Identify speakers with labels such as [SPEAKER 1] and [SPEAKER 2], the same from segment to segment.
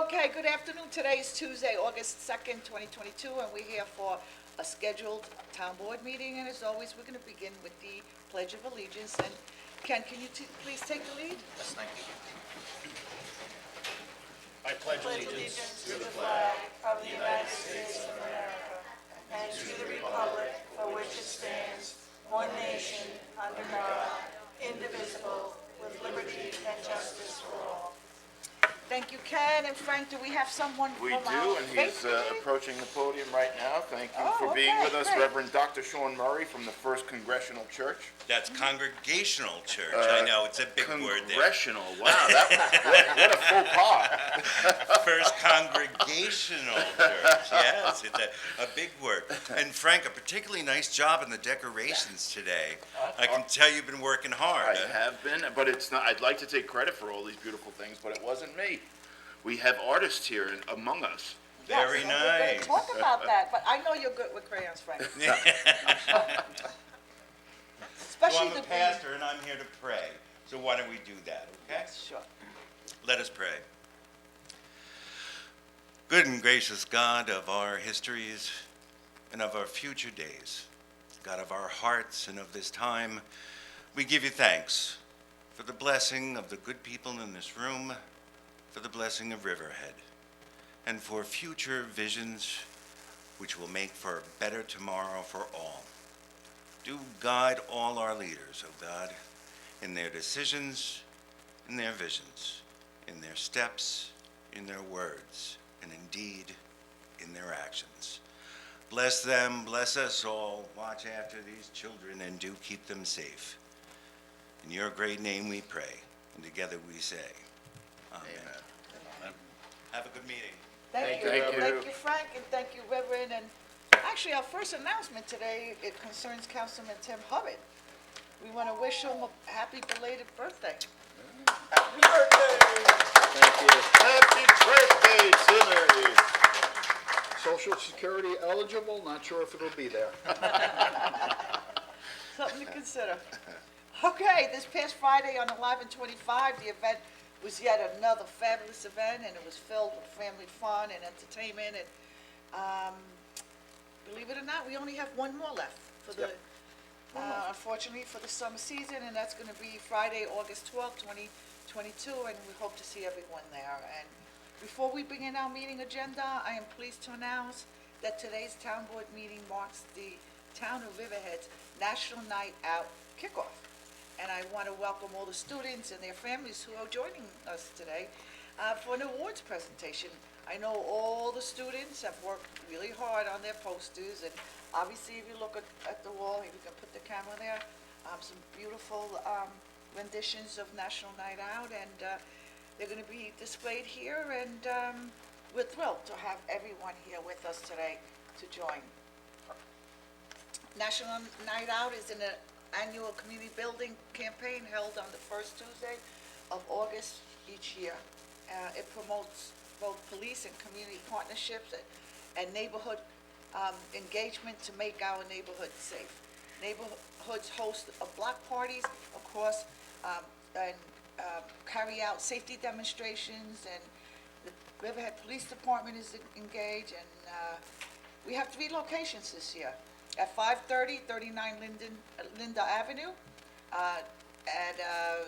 [SPEAKER 1] Okay, good afternoon. Today is Tuesday, August 2nd, 2022, and we're here for a scheduled town board meeting. And as always, we're going to begin with the Pledge of Allegiance. And Ken, can you please take the lead?
[SPEAKER 2] Yes, thank you.
[SPEAKER 3] I pledge allegiance to the flag of the United States of America and to the republic for which it stands, one nation, under God, indivisible, with liberty and justice for all.
[SPEAKER 1] Thank you, Ken. And Frank, do we have someone
[SPEAKER 4] We
[SPEAKER 1] from
[SPEAKER 4] do,
[SPEAKER 1] our
[SPEAKER 4] and
[SPEAKER 1] faith
[SPEAKER 4] he's
[SPEAKER 1] committee?
[SPEAKER 4] approaching the podium right now. Thank you
[SPEAKER 1] Oh,
[SPEAKER 4] for being
[SPEAKER 1] okay,
[SPEAKER 4] with us,
[SPEAKER 1] great.
[SPEAKER 4] Reverend Dr. Sean Murray from the First Congressional Church.
[SPEAKER 2] That's Congregational Church. I know, it's a big word there.
[SPEAKER 4] Congressional, wow, what a faux pas.
[SPEAKER 2] First Congregational Church, yes, it's a big word. And Frank, a particularly nice job in the decorations today. I can tell you've been working hard.
[SPEAKER 4] I have been, but it's not, I'd like to take credit for all these beautiful things, but it wasn't me. We have artists here among us.
[SPEAKER 2] Very
[SPEAKER 1] Yes, and we're gonna
[SPEAKER 2] nice.
[SPEAKER 1] talk about that, but I know you're good with crayons, Frank.
[SPEAKER 2] Well,
[SPEAKER 1] Especially
[SPEAKER 2] I'm
[SPEAKER 1] the
[SPEAKER 2] a pastor and I'm here to pray, so why don't we do that, okay?
[SPEAKER 1] Sure.
[SPEAKER 2] Let us pray. Good and gracious God of our histories and of our future days, God of our hearts and of this time, we give you thanks for the blessing of the good people in this room, for the blessing of Riverhead, and for future visions which will make for a better tomorrow for all. Do guide all our leaders, O God, in their decisions, in their visions, in their steps, in their words, and indeed in their actions. Bless them, bless us all. Watch after these children and do keep them safe. In your great name we pray, and together we say, Amen. Have a good meeting.
[SPEAKER 1] Thank you.
[SPEAKER 4] Thank you.
[SPEAKER 1] Thank you, Frank, and thank you, Reverend. And actually, our first announcement today, it concerns Councilman Tim Hubbard. We want to wish him a happy belated birthday.
[SPEAKER 3] Happy birthday!
[SPEAKER 5] Thank you.
[SPEAKER 4] Happy birthday, Timmy.
[SPEAKER 5] Social Security eligible, not sure if it'll be there.
[SPEAKER 1] Something to consider. Okay, this past Friday on Alive and 25, the event was yet another fabulous event, and it was filled with family fun and entertainment. And believe it or not, we only have one more left for the, unfortunately, for the summer season, and that's going to be Friday, August 12th, 2022, and we hope to see everyone there. And before we begin our meeting agenda, I am pleased to announce that today's town board meeting marks the Town of Riverhead's National Night Out kickoff. And I want to welcome all the students and their families who are joining us today for an awards presentation. I know all the students have worked really hard on their posters, and obviously if you look at the wall, if you can put the camera there, some beautiful renditions of National Night Out, and they're going to be displayed here, and we're thrilled to have everyone here with us today to join. National Night Out is an annual community building campaign held on the first Tuesday of August each year. It promotes both police and community partnerships and neighborhood engagement to make our neighborhood safe. Neighborhoods host block parties across and carry out safety demonstrations, and the Riverhead Police Department is engaged, and we have 3 locations this year. At 5:30, 39 Linda Avenue. At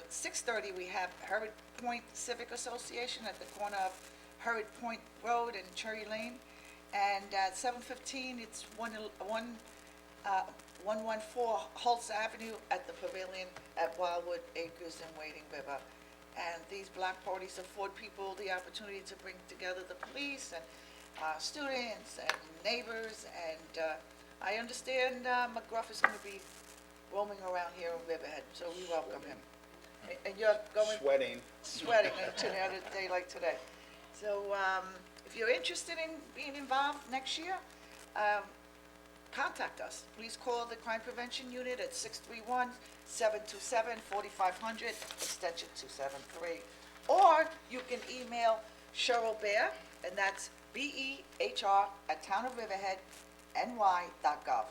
[SPEAKER 1] 6:30, we have Hurd Point Civic Association at the corner of Hurd Point Road and Cherry Lane. And at 7:15, it's 114 Holtz Avenue at the Pavilion at Wildwood Acres and Wading River. And these block parties afford people the opportunity to bring together the police and students and neighbors, and I understand McGruff is going to be roaming around here in Riverhead, so we welcome him. And you're going
[SPEAKER 5] Sweating.
[SPEAKER 1] to another day like today. So if you're interested in being involved next year, contact us. Please call the Crime Prevention Unit at 631-727-4500, extension 273. Or you can email Cheryl Bear, and that's BEHR@townofriverheadny.gov.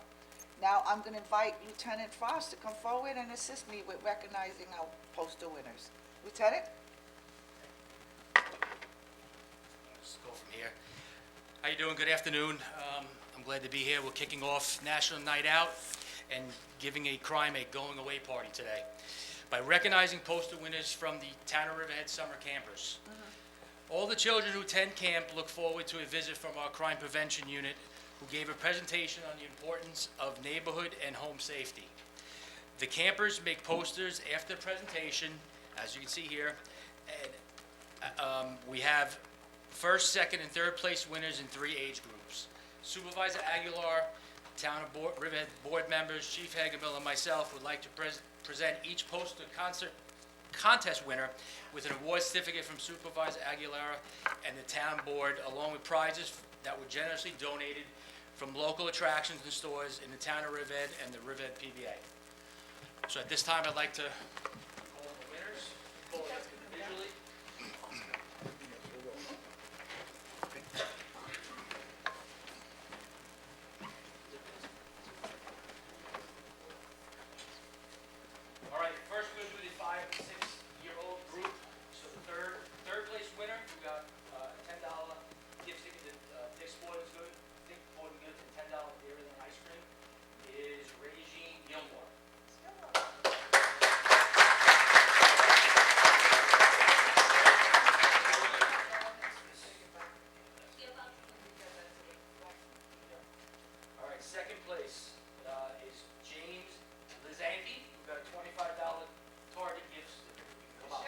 [SPEAKER 1] Now, I'm going to invite Lieutenant Frost to come forward and assist me with recognizing our poster winners. Lieutenant?
[SPEAKER 6] Let's go from here. How you doing? Good afternoon. I'm glad to be here. We're kicking off National Night Out and giving a crime a going-away party today by recognizing poster winners from the Town of Riverhead summer campers. All the children who attend camp look forward to a visit from our crime prevention unit, who gave a presentation on the importance of neighborhood and home safety. The campers make posters after the presentation, as you can see here, and we have first, second, and third place winners in 3 age groups. Supervisor Aguilar, Town of Riverhead Board members, Chief Hagermill, and myself would like to present each poster contest winner with an award certificate from Supervisor Aguilera and the town board, along with prizes that were generously donated from local attractions and stores in the town of Riverhead and the Riverhead PBA. So at this time, I'd like to call the winners, call them individually. All right, first we're going to do the 5 to 6-year-old group. So the third place winner, who got a $10 gift ticket to Dick's Sporting Goods and $10 Dairy and ice cream, is Regine Gilmore. All right, second place is James Lizanti, who got a $25 Target gift certificate. Come on.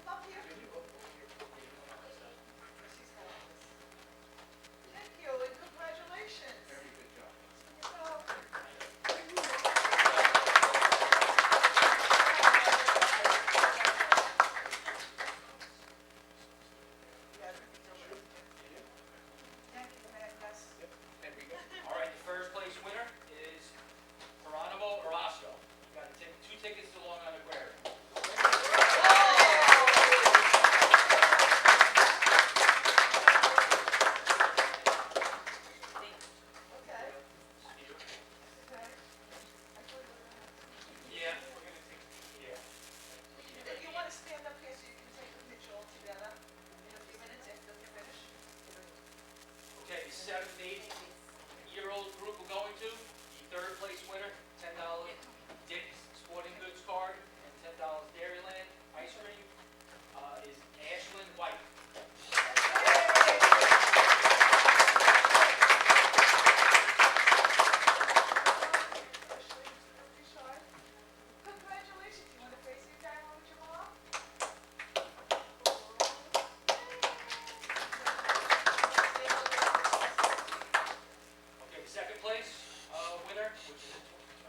[SPEAKER 1] Up here. Thank you and congratulations. Very good job.
[SPEAKER 6] All right, the first place winner is Geronimo Orozco. Got 2 tickets to Long Island Aquarium. Yeah, we're gonna take, yeah.
[SPEAKER 1] If you want to stand up here so you can take a picture all together in a few minutes after we finish.
[SPEAKER 6] Okay, the 7 to 8-year-old group we're going to, the third place winner, $10 Dick's Sporting Goods card and $10 Dairyland ice cream, is Ashlyn White.
[SPEAKER 1] Congratulations. You want to face your camera with your mom?
[SPEAKER 6] Okay, the second place winner, which is a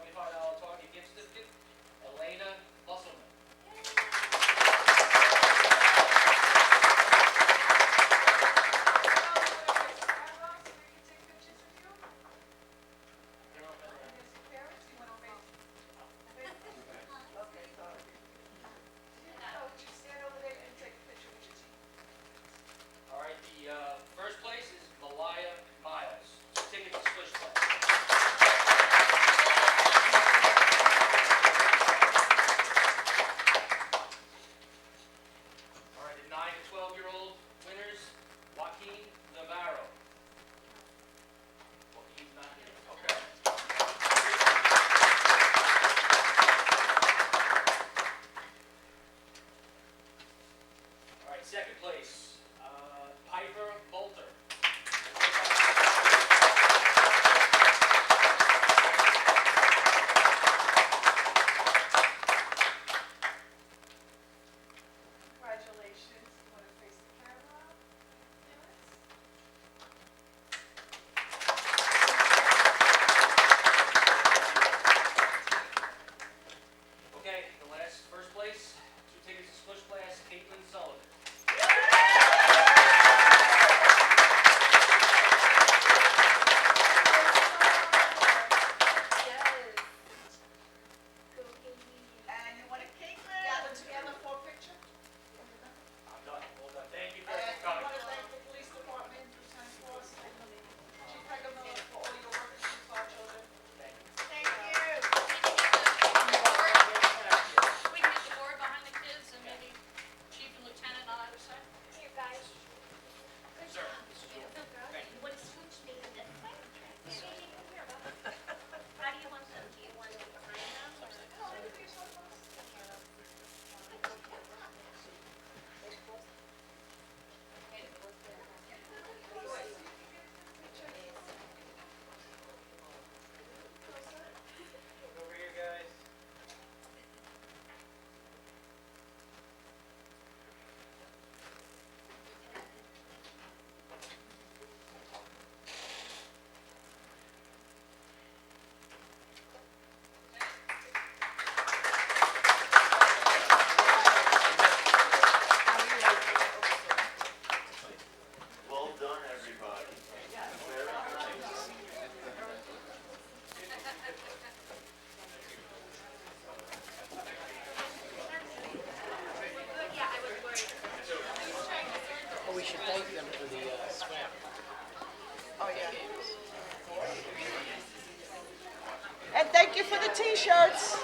[SPEAKER 1] t-shirts.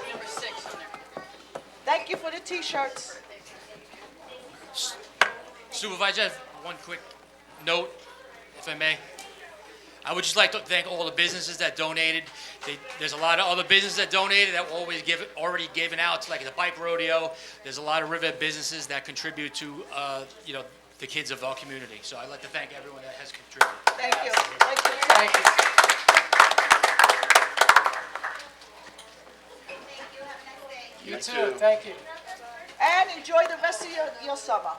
[SPEAKER 1] Thank you for the t-shirts.
[SPEAKER 6] Supervisor, I have one quick note, if I may. I would just like to thank all the businesses that donated. There's a lot of other businesses that donated that were already given out, like the bike rodeo. There's a lot of Riverhead businesses that contribute to, the kids of our community. So I'd like to thank everyone that has contributed.
[SPEAKER 1] Thank you. Thank you.
[SPEAKER 4] You too.
[SPEAKER 3] Thank you.
[SPEAKER 1] And enjoy the rest of your summer.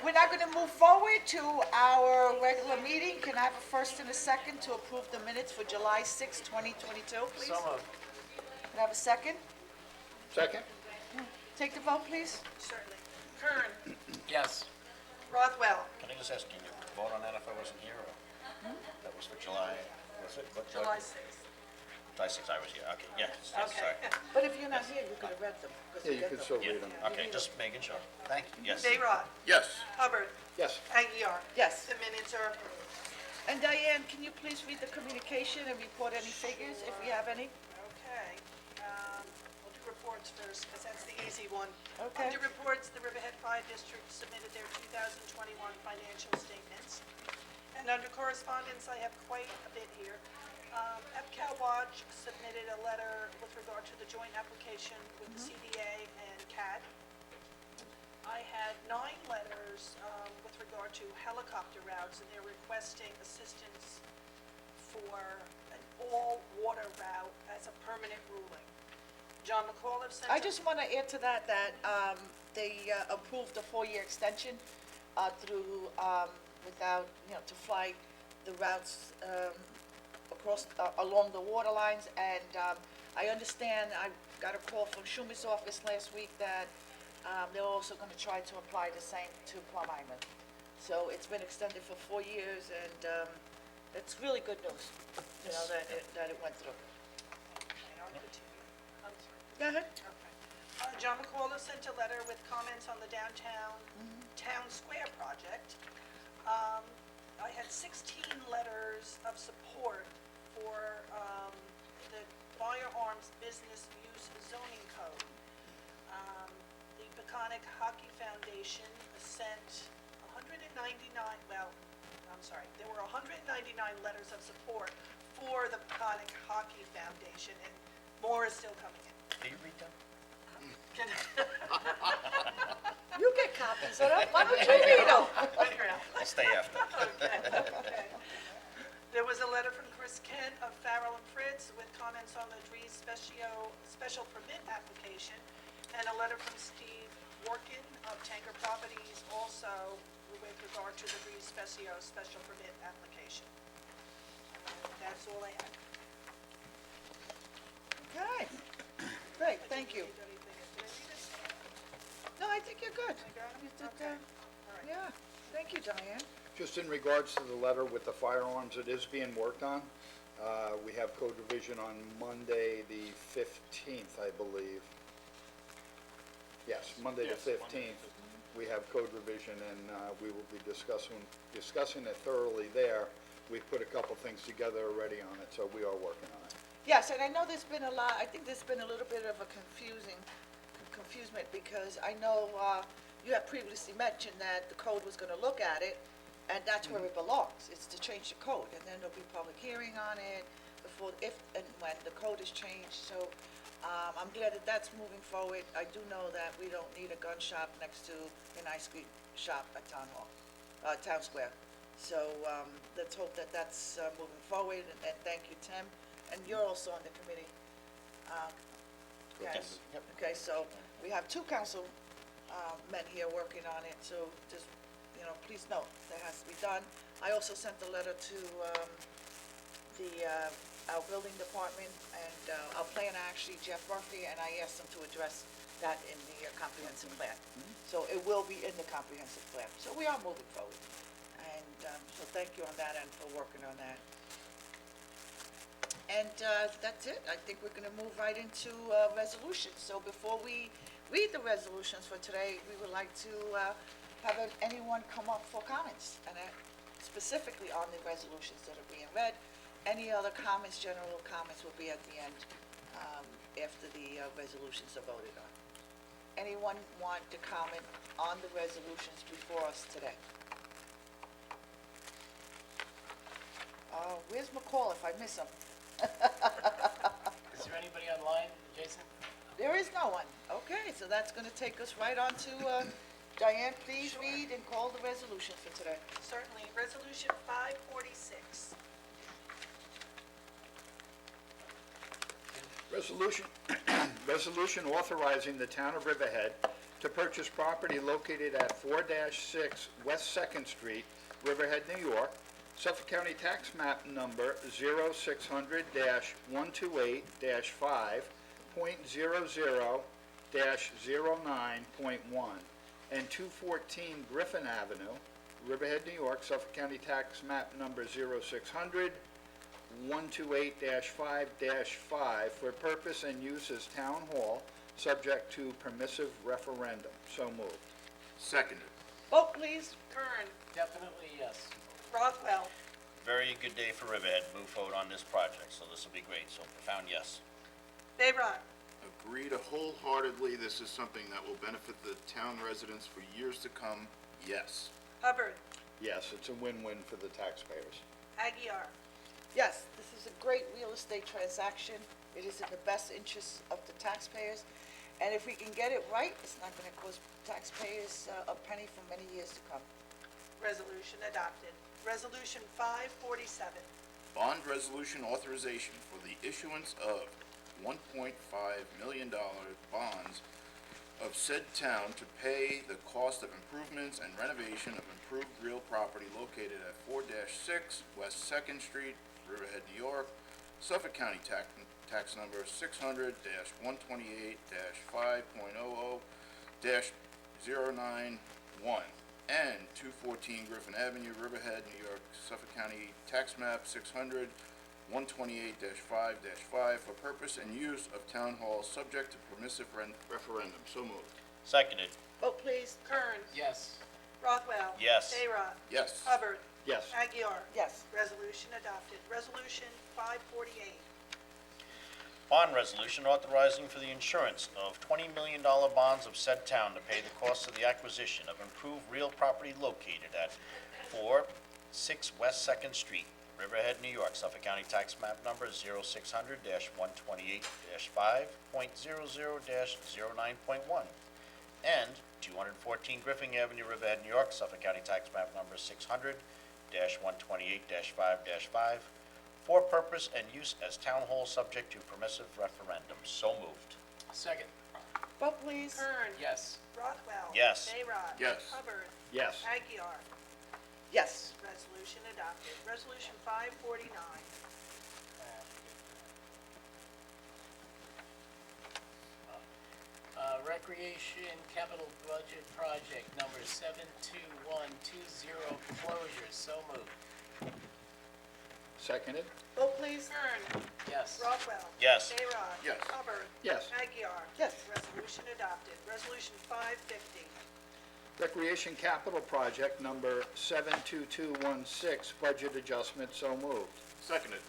[SPEAKER 1] We're now going to move forward to our regular meeting. Can I have a first and a second to approve the minutes for July 6, 2022, please?
[SPEAKER 3] So moved.
[SPEAKER 1] Can I have a second?
[SPEAKER 5] Second?
[SPEAKER 1] Take the vote, please.
[SPEAKER 3] Certainly. Kern.
[SPEAKER 6] Yes.
[SPEAKER 3] Rothwell.
[SPEAKER 7] Can I just ask, can you vote on that if I wasn't here, or? That was for July, was it? What,
[SPEAKER 3] July 6th.
[SPEAKER 7] July 6th, I was here, okay, yes,
[SPEAKER 3] Okay.
[SPEAKER 7] sorry.
[SPEAKER 1] But if you're not here, you could have read them. 'cause
[SPEAKER 5] Yeah,
[SPEAKER 1] we
[SPEAKER 5] you
[SPEAKER 1] get
[SPEAKER 5] can
[SPEAKER 1] them.
[SPEAKER 5] still
[SPEAKER 7] Yeah,
[SPEAKER 5] read them.
[SPEAKER 7] okay, just making sure. Thank you, yes.
[SPEAKER 3] Dayrod.
[SPEAKER 4] Yes.
[SPEAKER 3] Hubbard.
[SPEAKER 5] Yes.
[SPEAKER 3] Aguirre.
[SPEAKER 1] Yes.
[SPEAKER 3] The minutes are approved.
[SPEAKER 1] And Diane, can you please read the communication and report any figures, if we have any?
[SPEAKER 3] Okay. We'll do reports first, because that's the easy one.
[SPEAKER 1] Okay.
[SPEAKER 3] Under reports, the Riverhead Fire District submitted their 2021 financial statements. And under correspondence, I have quite a bit here. EPCAL Watch submitted a letter with regard to the joint application with the CDA and CAD. I had 9 letters with regard to helicopter routes, and they're requesting assistance for an all-water route as a permanent ruling. John McAuliffe sent.
[SPEAKER 1] I just want to add to that, they approved a 4-year extension through, without, to fly the routes across, along the water lines. And I understand, I got a call from Schumer's office last week that they're also going to try to apply the same to Plum Island. So it's been extended for 4 years, and it's really good news, that it went through.
[SPEAKER 3] Okay, I'll continue. I'm sorry.
[SPEAKER 1] Go ahead.
[SPEAKER 3] Okay. John McAuliffe sent a letter with comments on the downtown town square project. I had 16 letters of support for the firearms business use zoning code. The Peconic Hockey Foundation sent 199, there were 199 letters of support for the Peconic Hockey Foundation, and more is still coming in.
[SPEAKER 7] Do you read them?
[SPEAKER 1] You get copies of them, why don't you read them?
[SPEAKER 7] I'll stay after.
[SPEAKER 3] Okay. There was a letter from Chris Kent of Farrell and Fritz with comments on the Dries special permit application, and a letter from Steve Workin of Tanker Properties also with regard to the Dries special permit application. That's all I have.
[SPEAKER 1] Okay, great, thank you.
[SPEAKER 3] Did anything- did I read it?
[SPEAKER 1] No, I think you're good.
[SPEAKER 3] I got it?
[SPEAKER 1] You did,
[SPEAKER 3] Okay. All right.
[SPEAKER 1] yeah, thank you, Diane.
[SPEAKER 5] Just in regards to the letter with the firearms, it is being worked on. We have code revision on Monday, the 15th, I believe. Yes, Monday the 15th. We have code revision, and we will be discussing it thoroughly there. We've put a couple things together already on it, so we are working on it.
[SPEAKER 1] Yes, and I know there's been I think there's been a little bit of a confusement, because I know you had previously mentioned that the code was gonna look at it, and that's where it belongs, it's to change the code, and then there'll be public hearing on it before, if and when the code is changed, so I'm glad that that's moving forward. I do know that we don't need a gun shop next to an ice cream shop at Town Hall, Town Square. So, let's hope that that's moving forward, and thank you, Tim, and you're also on the committee. Yes,
[SPEAKER 7] Yep.
[SPEAKER 1] okay, so we have 2 council men here working on it, so just, please note, that has to be done. I also sent a letter to our building department and our planner, actually, Jeff Murphy, and I asked him to address that in the comprehensive plan. So it will be in the comprehensive plan, so we are moving forward. And so thank you on that end for working on that. And that's it. I think we're going to move right into resolutions. So before we read the resolutions for today, we would like to have anyone come up for comments, and specifically on the resolutions that are being read. Any other comments, general comments will be at the end, after the resolutions are voted on. Anyone want to comment on the resolutions before us today? Where's McCall if I miss him?
[SPEAKER 8] Is there anybody online, Jason?
[SPEAKER 1] There is no one. Okay, so that's gonna take us right on to, Diane, please read and call the resolution for today.
[SPEAKER 3] Certainly. Resolution 546.
[SPEAKER 5] Resolution authorizing the town of Riverhead to purchase property located at 4-6 West Second Street, Riverhead, New York, Suffolk County Tax Map Number 0600-128-5.00-09.1, and 214 Griffin Avenue, Riverhead, New York, Suffolk County Tax Map Number 0600-128-5-5 for purpose and use as town hall, subject to permissive referendum. So moved.
[SPEAKER 4] Seconded.
[SPEAKER 1] Vote, please.
[SPEAKER 3] Kern.
[SPEAKER 8] Definitely yes.
[SPEAKER 3] Rothwell.
[SPEAKER 7] Very good day for Riverhead. Move forward on this project, so this will be great. So profound yes.
[SPEAKER 3] Bayrock.
[SPEAKER 4] Agreed wholeheartedly. This is something that will benefit the town residents for years to come. Yes.
[SPEAKER 3] Hubbard.
[SPEAKER 5] Yes, it's a win-win for the taxpayers.
[SPEAKER 3] Aguirre.
[SPEAKER 1] Yes, this is a great real estate transaction. It is in the best interest of the taxpayers. And if we can get it right, it's not gonna cost taxpayers a penny for many years to come.
[SPEAKER 3] Resolution adopted. Resolution 547.
[SPEAKER 4] Bond resolution authorization for the issuance of $1.5 million bonds of said town to pay the cost of improvements and renovation of improved real property located at 4-6 West Second Street, Riverhead, New York, Suffolk County tax number 600-128-5.00-091, and 214 Griffin Avenue, Riverhead, New York, Suffolk County tax map 600-128-5-5 for purpose and use of town hall, subject to permissive referendum. So moved.
[SPEAKER 7] Seconded.
[SPEAKER 1] Vote, please.
[SPEAKER 3] Kern.
[SPEAKER 8] Yes.
[SPEAKER 3] Rothwell.
[SPEAKER 7] Yes.
[SPEAKER 3] Bayrock.
[SPEAKER 4] Yes.
[SPEAKER 3] Hubbard.
[SPEAKER 5] Yes.
[SPEAKER 3] Aguirre.
[SPEAKER 1] Yes.
[SPEAKER 3] Resolution adopted. Resolution 548.
[SPEAKER 7] Bond resolution authorizing for the insurance of $20 million bonds of said town to pay the cost of the acquisition of improved real property located at 4-6 West Second Street, Riverhead, New York, Suffolk County tax map number 0600-128-5.00-09.1, and 214 Griffin Avenue, Riverhead, New York, Suffolk County tax map number 600-128-5-5 for purpose and use as town hall, subject to permissive referendum. So moved.
[SPEAKER 8] Second.
[SPEAKER 1] Vote, please.
[SPEAKER 3] Kern.
[SPEAKER 8] Yes.
[SPEAKER 3] Rothwell.
[SPEAKER 7] Yes.
[SPEAKER 3] Bayrock.
[SPEAKER 4] Yes.
[SPEAKER 3] Hubbard.
[SPEAKER 5] Yes.
[SPEAKER 3] Aguirre.
[SPEAKER 1] Yes.
[SPEAKER 3] Resolution adopted. Resolution 549.
[SPEAKER 8] Recreation Capital Budget Project number 72120 closure. So moved.
[SPEAKER 5] Seconded?
[SPEAKER 1] Vote, please.
[SPEAKER 3] Kern.
[SPEAKER 8] Yes.
[SPEAKER 3] Rothwell.
[SPEAKER 7] Yes.
[SPEAKER 3] Bayrock.
[SPEAKER 4] Yes.
[SPEAKER 3] Hubbard.
[SPEAKER 5] Yes.
[SPEAKER 3] Aguirre.
[SPEAKER 1] Yes.
[SPEAKER 3] Resolution adopted. Resolution 550.
[SPEAKER 5] Recreation Capital Project Number 72216, budget adjustment. So moved.
[SPEAKER 4] Seconded.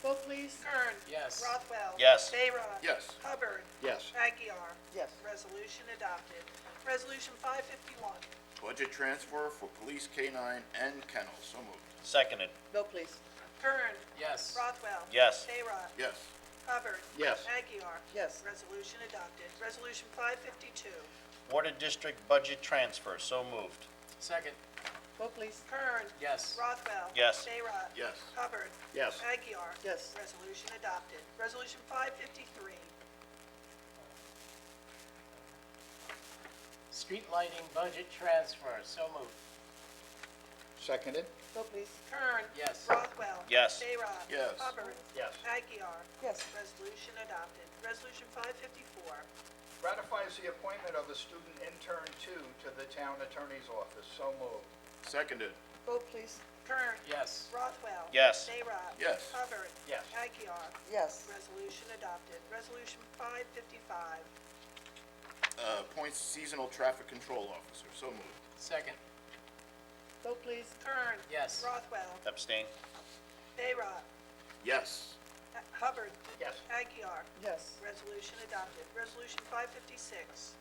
[SPEAKER 1] Vote, please.
[SPEAKER 3] Kern.
[SPEAKER 8] Yes.
[SPEAKER 3] Rothwell.
[SPEAKER 7] Yes.
[SPEAKER 3] Bayrock.
[SPEAKER 4] Yes.
[SPEAKER 3] Hubbard.
[SPEAKER 5] Yes.
[SPEAKER 3] Aguirre.
[SPEAKER 1] Yes.
[SPEAKER 3] Resolution adopted. Resolution 551.
[SPEAKER 4] Budget transfer for police K-9 and kennels. So moved.
[SPEAKER 7] Seconded.
[SPEAKER 1] Vote, please.
[SPEAKER 3] Kern.
[SPEAKER 8] Yes.
[SPEAKER 3] Rothwell.
[SPEAKER 7] Yes.
[SPEAKER 3] Bayrock.
[SPEAKER 4] Yes.
[SPEAKER 3] Hubbard.
[SPEAKER 5] Yes.
[SPEAKER 3] Aguirre.
[SPEAKER 1] Yes.
[SPEAKER 3] Resolution adopted. Resolution 552.
[SPEAKER 7] Water District budget transfer. So moved.
[SPEAKER 8] Second.
[SPEAKER 1] Vote, please.
[SPEAKER 3] Kern.
[SPEAKER 8] Yes.
[SPEAKER 3] Rothwell.
[SPEAKER 7] Yes.
[SPEAKER 3] Bayrock.
[SPEAKER 4] Yes.
[SPEAKER 3] Hubbard.
[SPEAKER 5] Yes.
[SPEAKER 3] Aguirre.
[SPEAKER 1] Yes.
[SPEAKER 3] Resolution adopted. Resolution 553.
[SPEAKER 8] Street lighting budget transfer. So moved.
[SPEAKER 5] Seconded?
[SPEAKER 1] Vote, please.
[SPEAKER 3] Kern.
[SPEAKER 8] Yes.
[SPEAKER 3] Rothwell.
[SPEAKER 7] Yes.
[SPEAKER 3] Bayrock.
[SPEAKER 4] Yes.
[SPEAKER 3] Hubbard.
[SPEAKER 5] Yes.
[SPEAKER 3] Aguirre.
[SPEAKER 1] Yes.
[SPEAKER 3] Resolution adopted. Resolution 554.
[SPEAKER 5] Ratifies the appointment of a student intern two to the town attorney's office. So moved.
[SPEAKER 4] Seconded.
[SPEAKER 1] Vote, please.
[SPEAKER 3] Kern.
[SPEAKER 8] Yes.
[SPEAKER 3] Rothwell.
[SPEAKER 7] Yes.
[SPEAKER 3] Bayrock.
[SPEAKER 4] Yes.
[SPEAKER 3] Hubbard.
[SPEAKER 5] Yes.
[SPEAKER 3] Aguirre.
[SPEAKER 1] Yes.
[SPEAKER 3] Resolution adopted. Resolution 555.
[SPEAKER 4] Appoints seasonal traffic control officer. So moved.
[SPEAKER 8] Second.
[SPEAKER 1] Vote, please.
[SPEAKER 3] Kern.
[SPEAKER 8] Yes.
[SPEAKER 3] Rothwell.
[SPEAKER 7] Abstain.
[SPEAKER 3] Bayrock.
[SPEAKER 4] Yes.
[SPEAKER 3] Hubbard.
[SPEAKER 5] Yes.
[SPEAKER 3] Aguiar.
[SPEAKER 1] Yes.
[SPEAKER 3] Resolution adopted. Resolution 556.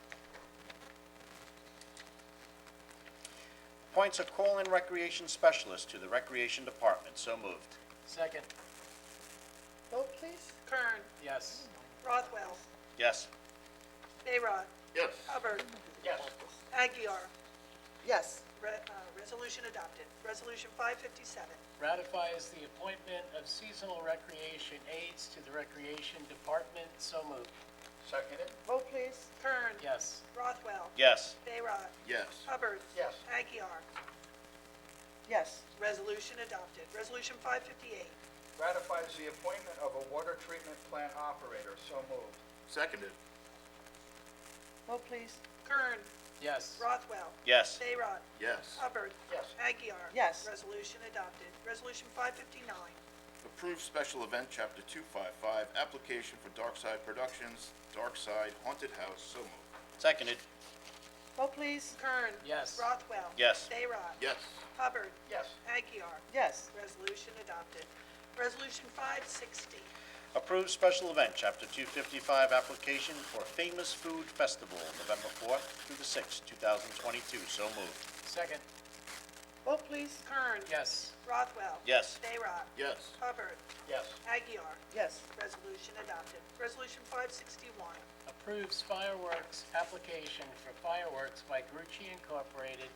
[SPEAKER 7] Appoints a call-in recreation specialist to the Recreation Department. So moved.
[SPEAKER 8] Second.
[SPEAKER 1] Vote, please.
[SPEAKER 3] Kern.
[SPEAKER 8] Yes.
[SPEAKER 3] Rothwell.
[SPEAKER 7] Yes.
[SPEAKER 3] Bayrod.
[SPEAKER 4] Yes.
[SPEAKER 3] Hubbard.
[SPEAKER 5] Yes.
[SPEAKER 3] Aguiar.
[SPEAKER 1] Yes.
[SPEAKER 3] Resolution adopted. Resolution 557.
[SPEAKER 8] Ratifies the appointment of seasonal recreation aides to the Recreation Department. So moved.
[SPEAKER 5] Seconded.
[SPEAKER 1] Vote, please.
[SPEAKER 3] Kern.
[SPEAKER 8] Yes.
[SPEAKER 3] Rothwell.
[SPEAKER 7] Yes.
[SPEAKER 3] Bayrod.
[SPEAKER 4] Yes.
[SPEAKER 3] Hubbard.
[SPEAKER 5] Yes.
[SPEAKER 3] Aguiar.
[SPEAKER 1] Yes.
[SPEAKER 3] Resolution adopted. Resolution 558.
[SPEAKER 5] Ratifies the appointment of a water treatment plant operator. So moved.
[SPEAKER 4] Seconded.
[SPEAKER 1] Vote, please.
[SPEAKER 3] Kern.
[SPEAKER 8] Yes.
[SPEAKER 3] Rothwell.
[SPEAKER 7] Yes.
[SPEAKER 3] Bayrod.
[SPEAKER 4] Yes.
[SPEAKER 3] Hubbard.
[SPEAKER 5] Yes.
[SPEAKER 3] Aguiar.
[SPEAKER 1] Yes.
[SPEAKER 3] Resolution adopted. Resolution 559.
[SPEAKER 4] Approve special event, Chapter 255, application for Darkside Productions, Darkside Haunted House. So moved.
[SPEAKER 7] Seconded.
[SPEAKER 1] Vote, please.
[SPEAKER 3] Kern.
[SPEAKER 8] Yes.
[SPEAKER 3] Rothwell.
[SPEAKER 7] Yes.
[SPEAKER 3] Bayrod.
[SPEAKER 4] Yes.
[SPEAKER 3] Hubbard.
[SPEAKER 5] Yes.
[SPEAKER 3] Aguiar.
[SPEAKER 1] Yes.
[SPEAKER 3] Resolution adopted. Resolution 560.
[SPEAKER 7] Approve special event, Chapter 255, application for Famous Food Festival, November 4th through the 6th, 2022. So moved.
[SPEAKER 8] Second.
[SPEAKER 1] Vote, please.
[SPEAKER 3] Kern.
[SPEAKER 8] Yes.
[SPEAKER 3] Rothwell.
[SPEAKER 7] Yes.
[SPEAKER 3] Bayrod.
[SPEAKER 4] Yes.
[SPEAKER 3] Hubbard.
[SPEAKER 5] Yes.
[SPEAKER 3] Aguiar.
[SPEAKER 1] Yes.
[SPEAKER 3] Resolution adopted. Resolution 561.
[SPEAKER 8] Approves fireworks application for fireworks by Grucci Incorporated,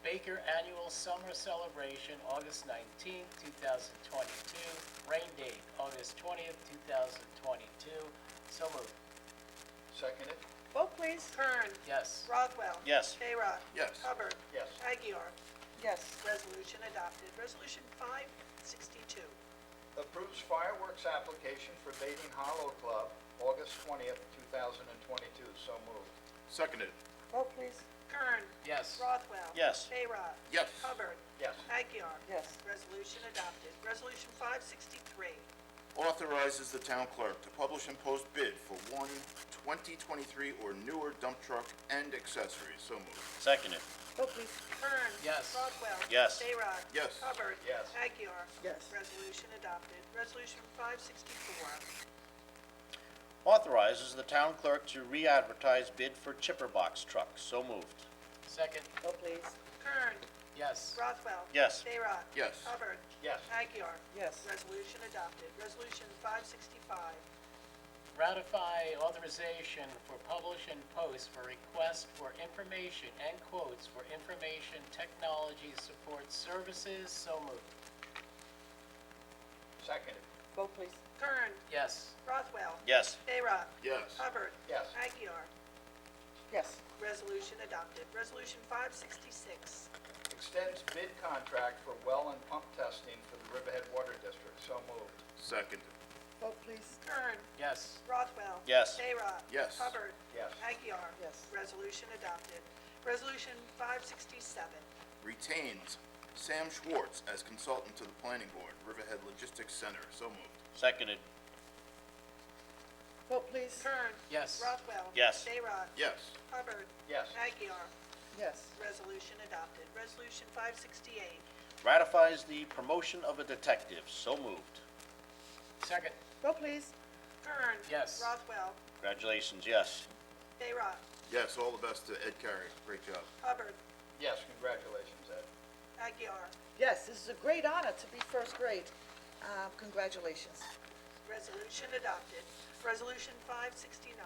[SPEAKER 8] Baker Annual Summer Celebration, August 19th, 2022. Rain date, August 20th, 2022. So moved.
[SPEAKER 5] Seconded.
[SPEAKER 1] Vote, please.
[SPEAKER 3] Kern.
[SPEAKER 8] Yes.
[SPEAKER 3] Rothwell.
[SPEAKER 7] Yes.
[SPEAKER 3] Bayrod.
[SPEAKER 4] Yes.
[SPEAKER 3] Hubbard.
[SPEAKER 5] Yes.
[SPEAKER 3] Aguiar.
[SPEAKER 1] Yes.
[SPEAKER 3] Resolution adopted. Resolution 562.
[SPEAKER 5] Approves fireworks application for Bating Hollow Club, August 20th, 2022. So moved.
[SPEAKER 4] Seconded.
[SPEAKER 1] Vote, please.
[SPEAKER 3] Kern.
[SPEAKER 8] Yes.
[SPEAKER 3] Rothwell.
[SPEAKER 7] Yes.
[SPEAKER 3] Bayrod.
[SPEAKER 4] Yes.
[SPEAKER 3] Hubbard.
[SPEAKER 5] Yes.
[SPEAKER 3] Aguiar.
[SPEAKER 1] Yes.
[SPEAKER 3] Resolution adopted. Resolution 563.
[SPEAKER 4] Authorizes the town clerk to publish and post bid for one 2023 or newer dump truck and accessories. So moved.
[SPEAKER 7] Seconded.
[SPEAKER 1] Vote, please.
[SPEAKER 3] Kern.
[SPEAKER 8] Yes.
[SPEAKER 3] Rothwell.
[SPEAKER 7] Yes.
[SPEAKER 3] Bayrod.
[SPEAKER 4] Yes.
[SPEAKER 3] Hubbard.
[SPEAKER 5] Yes.
[SPEAKER 3] Aguiar.
[SPEAKER 1] Yes.
[SPEAKER 3] Resolution adopted. Resolution 564.
[SPEAKER 7] Authorizes the town clerk to re-advertise bid for chipper box truck. So moved.
[SPEAKER 8] Second.
[SPEAKER 1] Vote, please.
[SPEAKER 3] Kern.
[SPEAKER 8] Yes.
[SPEAKER 3] Rothwell.
[SPEAKER 7] Yes.
[SPEAKER 3] Bayrod.
[SPEAKER 4] Yes.
[SPEAKER 3] Hubbard.
[SPEAKER 5] Yes.
[SPEAKER 3] Aguiar.
[SPEAKER 1] Yes.
[SPEAKER 3] Resolution adopted. Resolution 565.
[SPEAKER 8] Ratify authorization for publish and post for request for information and quotes for information technology support services. So moved.
[SPEAKER 5] Seconded.
[SPEAKER 1] Vote, please.
[SPEAKER 3] Kern.
[SPEAKER 8] Yes.
[SPEAKER 3] Rothwell.
[SPEAKER 7] Yes.
[SPEAKER 3] Bayrod.
[SPEAKER 4] Yes.
[SPEAKER 3] Hubbard.
[SPEAKER 5] Yes.
[SPEAKER 3] Aguiar.
[SPEAKER 1] Yes.
[SPEAKER 3] Resolution adopted. Resolution 566.
[SPEAKER 5] Extends bid contract for well and pump testing for the Riverhead Water District. So moved.
[SPEAKER 4] Seconded.
[SPEAKER 1] Vote, please.
[SPEAKER 3] Kern.
[SPEAKER 8] Yes.
[SPEAKER 3] Rothwell.
[SPEAKER 7] Yes.
[SPEAKER 3] Bayrod.
[SPEAKER 4] Yes.
[SPEAKER 3] Hubbard.
[SPEAKER 5] Yes.
[SPEAKER 3] Aguiar.
[SPEAKER 1] Yes.
[SPEAKER 3] Resolution adopted. Resolution 567.
[SPEAKER 4] Retains Sam Schwartz as consultant to the planning board, Riverhead Logistics Center. So moved.
[SPEAKER 7] Seconded.
[SPEAKER 1] Vote, please.
[SPEAKER 3] Kern.
[SPEAKER 8] Yes.
[SPEAKER 3] Rothwell.
[SPEAKER 7] Yes.
[SPEAKER 3] Bayrod.
[SPEAKER 4] Yes.
[SPEAKER 3] Hubbard.
[SPEAKER 5] Yes.
[SPEAKER 3] Aguiar.
[SPEAKER 1] Yes.
[SPEAKER 3] Resolution adopted. Resolution 568.
[SPEAKER 7] Ratifies the promotion of a detective. So moved.
[SPEAKER 8] Second.
[SPEAKER 1] Vote, please.
[SPEAKER 3] Kern.
[SPEAKER 8] Yes.
[SPEAKER 3] Rothwell.
[SPEAKER 7] Congratulations. Yes.
[SPEAKER 3] Bayrod.
[SPEAKER 4] Yes, all the best to Ed Carey. Great job.
[SPEAKER 3] Hubbard.
[SPEAKER 5] Yes. Congratulations, Ed.
[SPEAKER 3] Aguiar.
[SPEAKER 1] Yes, this is a great honor to be first grade. Congratulations.
[SPEAKER 3] Resolution adopted. Resolution 569.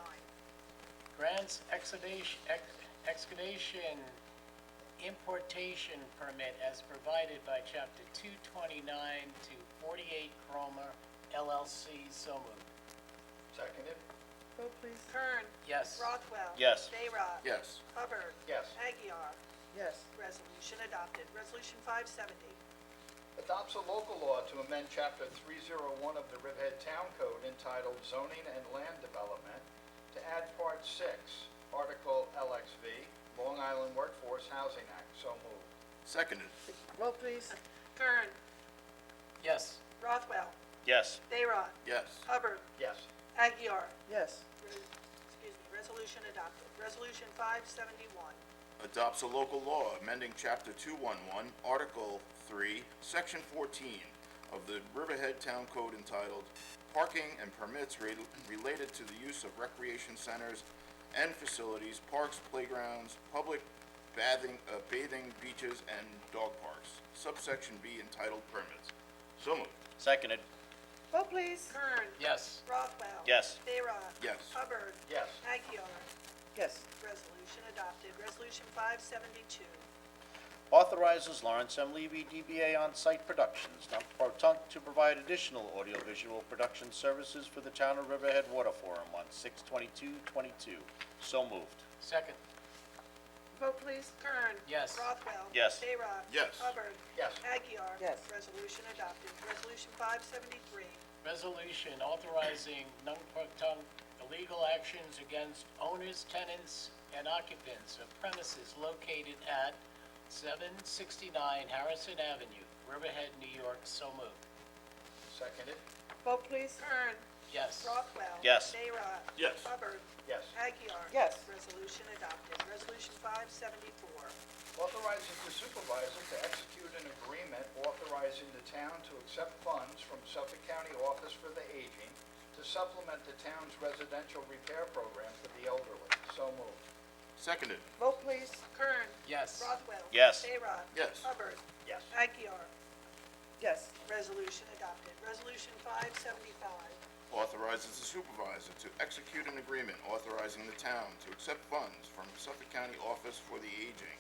[SPEAKER 8] Grants excavation importation permit as provided by Chapter 229 to 48 Cromer LLC. So moved.
[SPEAKER 5] Seconded.
[SPEAKER 1] Vote, please.
[SPEAKER 3] Kern.
[SPEAKER 8] Yes.
[SPEAKER 3] Rothwell.
[SPEAKER 7] Yes.
[SPEAKER 3] Bayrod.
[SPEAKER 4] Yes.
[SPEAKER 3] Hubbard.
[SPEAKER 5] Yes.
[SPEAKER 3] Aguiar.
[SPEAKER 1] Yes.
[SPEAKER 3] Resolution adopted. Resolution 570.
[SPEAKER 5] Adopts a local law to amend Chapter 301 of the Riverhead Town Code entitled Zoning and Land Development to add Part 6, Article LXV, Long Island Workforce Housing Act. So moved.
[SPEAKER 4] Seconded.
[SPEAKER 1] Vote, please.
[SPEAKER 3] Kern.
[SPEAKER 8] Yes.
[SPEAKER 3] Rothwell.
[SPEAKER 7] Yes.
[SPEAKER 3] Bayrod.
[SPEAKER 4] Yes.
[SPEAKER 3] Hubbard.
[SPEAKER 5] Yes.
[SPEAKER 3] Aguiar.
[SPEAKER 1] Yes.
[SPEAKER 3] Resolution adopted. Resolution 571.
[SPEAKER 4] Adopts a local law amending Chapter 211, Article 3, Section 14 of the Riverhead Town Code entitled Parking and Permits Related to the Use of Recreation Centers and Facilities, Parks, Playgrounds, Public Bathing Beaches, and Dog Parks, subsection B entitled Permits. So moved.
[SPEAKER 7] Seconded.
[SPEAKER 1] Vote please.
[SPEAKER 3] Kern.
[SPEAKER 8] Yes.
[SPEAKER 3] Rothwell.
[SPEAKER 7] Yes.
[SPEAKER 3] Bayrock.
[SPEAKER 4] Yes.
[SPEAKER 3] Hubbard.
[SPEAKER 5] Yes.
[SPEAKER 3] Aguirre.
[SPEAKER 1] Yes.
[SPEAKER 3] Resolution adopted. Resolution 572.
[SPEAKER 7] Authorizes Lawrence M. Levy, DBA On-Site Productions, non-protunct, to provide additional audiovisual production services for the Town of Riverhead Water Forum on 6/22/22. So moved.
[SPEAKER 8] Second.
[SPEAKER 1] Vote please.
[SPEAKER 3] Kern.
[SPEAKER 8] Yes.
[SPEAKER 3] Rothwell.
[SPEAKER 7] Yes.
[SPEAKER 3] Bayrock.
[SPEAKER 4] Yes.
[SPEAKER 3] Hubbard.
[SPEAKER 5] Yes.
[SPEAKER 3] Aguirre.
[SPEAKER 1] Yes.
[SPEAKER 3] Resolution adopted. Resolution 573.
[SPEAKER 8] Resolution authorizing non-protunct illegal actions against owners, tenants, and occupants of premises located at 769 Harrison Avenue, Riverhead, New York. So moved.
[SPEAKER 5] Seconded.
[SPEAKER 1] Vote please.
[SPEAKER 3] Kern.
[SPEAKER 8] Yes.
[SPEAKER 3] Rothwell.
[SPEAKER 7] Yes.
[SPEAKER 3] Bayrock.
[SPEAKER 4] Yes.
[SPEAKER 3] Hubbard.
[SPEAKER 5] Yes.
[SPEAKER 3] Aguirre.
[SPEAKER 1] Yes.
[SPEAKER 3] Resolution adopted. Resolution 574.
[SPEAKER 5] Authorizes the supervisor to execute an agreement authorizing the town to accept funds from Suffolk County Office for the Aging to supplement the town's residential repair program for the elderly. So moved.
[SPEAKER 4] Seconded.
[SPEAKER 1] Vote please.
[SPEAKER 3] Kern.
[SPEAKER 8] Yes.
[SPEAKER 3] Rothwell.
[SPEAKER 7] Yes.
[SPEAKER 3] Bayrock.
[SPEAKER 4] Yes.
[SPEAKER 3] Hubbard.
[SPEAKER 5] Yes.
[SPEAKER 3] Aguirre.
[SPEAKER 1] Yes.
[SPEAKER 3] Resolution adopted. Resolution 575.
[SPEAKER 4] Authorizes the supervisor to execute an agreement authorizing the town to accept funds from Suffolk County Office for the Aging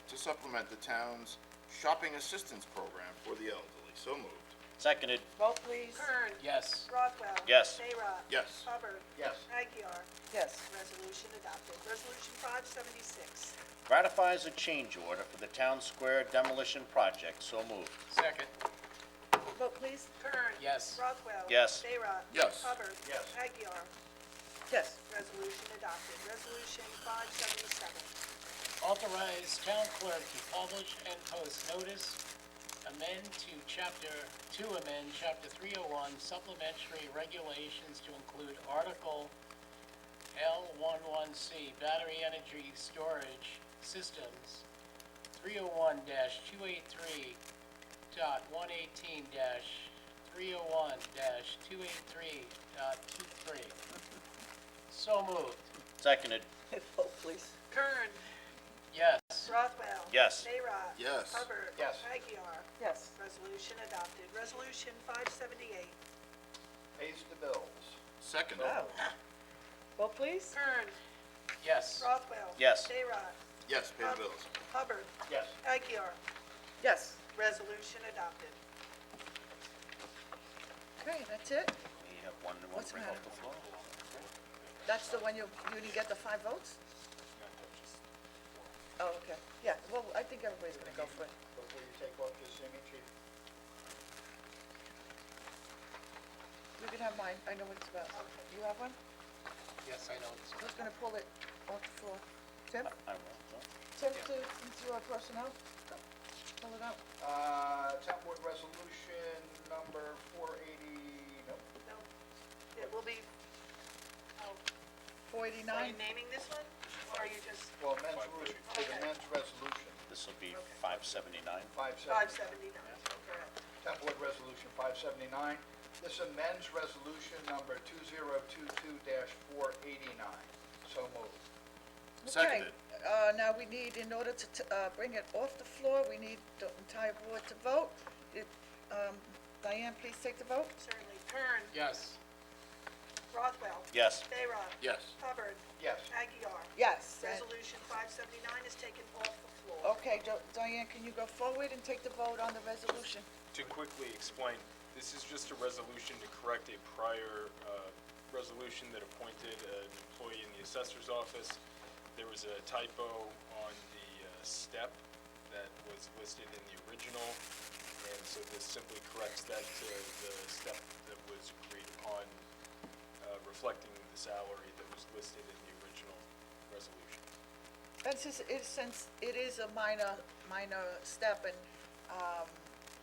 [SPEAKER 4] to supplement the town's shopping assistance program for the elderly. So moved.
[SPEAKER 7] Seconded.
[SPEAKER 1] Vote please.
[SPEAKER 3] Kern.
[SPEAKER 8] Yes.
[SPEAKER 3] Rothwell.
[SPEAKER 7] Yes.
[SPEAKER 3] Bayrock.
[SPEAKER 4] Yes.
[SPEAKER 3] Hubbard.
[SPEAKER 5] Yes.
[SPEAKER 3] Aguirre.
[SPEAKER 1] Yes.
[SPEAKER 3] Resolution adopted. Resolution 576.
[SPEAKER 7] Ratifies a change order for the Town Square demolition project. So moved.
[SPEAKER 8] Second.
[SPEAKER 1] Vote please.
[SPEAKER 3] Kern.
[SPEAKER 8] Yes.
[SPEAKER 3] Rothwell.
[SPEAKER 7] Yes.
[SPEAKER 3] Bayrock.
[SPEAKER 4] Yes.
[SPEAKER 3] Hubbard.
[SPEAKER 5] Yes.
[SPEAKER 3] Aguirre.
[SPEAKER 1] Yes.
[SPEAKER 3] Resolution adopted. Resolution 577.
[SPEAKER 8] Authorize town clerk to publish and post notice, amend chapter 301 supplementary regulations to include Article L11C, battery energy storage systems, 301-218-301-283.23. So moved.
[SPEAKER 7] Seconded.
[SPEAKER 1] Vote please.
[SPEAKER 3] Kern.
[SPEAKER 8] Yes.
[SPEAKER 3] Rothwell.
[SPEAKER 7] Yes.
[SPEAKER 3] Bayrock.
[SPEAKER 4] Yes.
[SPEAKER 3] Hubbard.
[SPEAKER 5] Yes.
[SPEAKER 3] Aguirre.
[SPEAKER 1] Yes.
[SPEAKER 3] Resolution adopted. Resolution 578.
[SPEAKER 5] Pays the bills.
[SPEAKER 4] Seconded.
[SPEAKER 1] Oh. Vote please.
[SPEAKER 3] Kern.
[SPEAKER 8] Yes.
[SPEAKER 3] Rothwell.
[SPEAKER 7] Yes.
[SPEAKER 3] Bayrock.
[SPEAKER 4] Yes. Pay the bills.
[SPEAKER 3] Hubbard.
[SPEAKER 5] Yes.
[SPEAKER 3] Aguirre.
[SPEAKER 1] Yes.
[SPEAKER 3] Resolution adopted.
[SPEAKER 1] Okay, that's it.
[SPEAKER 7] We have one
[SPEAKER 1] What's
[SPEAKER 7] bring
[SPEAKER 1] the
[SPEAKER 7] off the floor.
[SPEAKER 1] That's the one you didn't get the 5 votes? Oh, okay. Yeah, well, I think everybody's gonna go for it.
[SPEAKER 5] Before you take off your singing, Chief.
[SPEAKER 1] You can have mine, I know what it's about. You have one?
[SPEAKER 8] Yes, I know. It's-
[SPEAKER 1] Who's gonna pull it off the floor? Tim?
[SPEAKER 7] I will.
[SPEAKER 1] Tim, since you are personnel? Pull it out.
[SPEAKER 5] Town Board Resolution number 480, nope.
[SPEAKER 3] No. It will be, are
[SPEAKER 1] 489?
[SPEAKER 3] you naming this one? Or are you just
[SPEAKER 5] Well, for the men's resolution,
[SPEAKER 7] This will be 579.
[SPEAKER 5] 579.
[SPEAKER 3] 579? Correct.
[SPEAKER 5] Town Board Resolution 579. This amends Resolution number 2022-489. So moved.
[SPEAKER 1] Okay,
[SPEAKER 4] Seconded.
[SPEAKER 1] now we need, in order to bring it off the floor, we need the entire board to vote. Diane, please take the vote.
[SPEAKER 3] Certainly. Kern.
[SPEAKER 8] Yes.
[SPEAKER 3] Rothwell.
[SPEAKER 7] Yes.
[SPEAKER 3] Bayrock.
[SPEAKER 4] Yes.
[SPEAKER 3] Hubbard.
[SPEAKER 5] Yes.
[SPEAKER 3] Aguirre.
[SPEAKER 1] Yes. and-
[SPEAKER 3] Resolution 579 is taken off the floor.
[SPEAKER 1] Okay, Diane, can you go forward and take the vote on the resolution?
[SPEAKER 9] To quickly explain, this is just a resolution to correct a prior resolution that appointed an employee in the assessor's office. There was a typo on the step that was listed in the original, and so this simply corrects that to the step that was agreed upon, reflecting the salary that was listed in the original resolution.
[SPEAKER 1] Since it is a minor step and